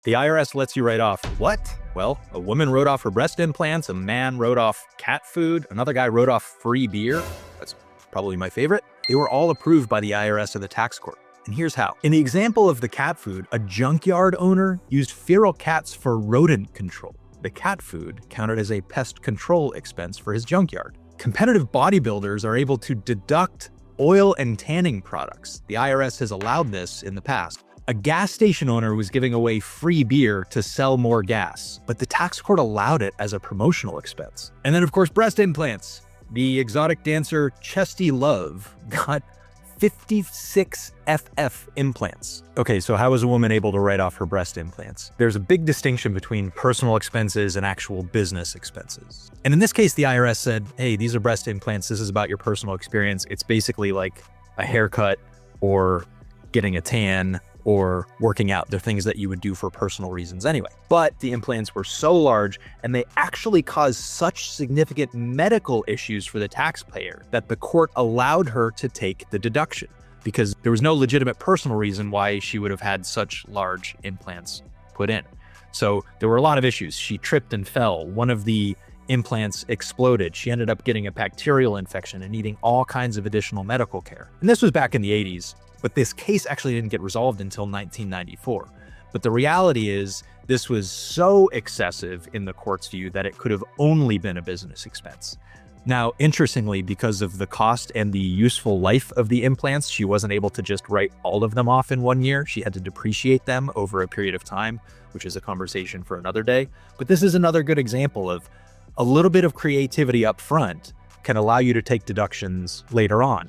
The IRS lets you write off what? Well, a woman wrote off her breast implants, a man wrote off cat food, another guy wrote off free beer. That's probably my favorite. They were all approved by the IRS or the tax court. And here's how. In the example of the cat food, a junkyard owner used feral cats for rodent control. The cat food counted as a pest control expense for his junkyard. Competitive bodybuilders are able to deduct oil and tanning products. The IRS has allowed this in the past. A gas station owner was giving away free beer to sell more gas, but the tax court allowed it as a promotional expense. And then of course, breast implants. The exotic dancer Chesty Love got 56 FF implants. Okay, so how was a woman able to write off her breast implants? There's a big distinction between personal expenses and actual business expenses. And in this case, the IRS said, hey, these are breast implants. This is about your personal experience. It's basically like a haircut or getting a tan or working out. They're things that you would do for personal reasons anyway. But the implants were so large and they actually caused such significant medical issues for the taxpayer that the court allowed her to take the deduction because there was no legitimate personal reason why she would have had such large implants put in. So there were a lot of issues. She tripped and fell. One of the implants exploded. She ended up getting a bacterial infection and needing all kinds of additional medical care. And this was back in the 80s. But this case actually didn't get resolved until 1994. But the reality is this was so excessive in the court's view that it could have only been a business expense. Now, interestingly, because of the cost and the useful life of the implants, she wasn't able to just write all of them off in 1 year. She had to depreciate them over a period of time, which is a conversation for another day. But this is another good example of a little bit of creativity up front can allow you to take deductions later on.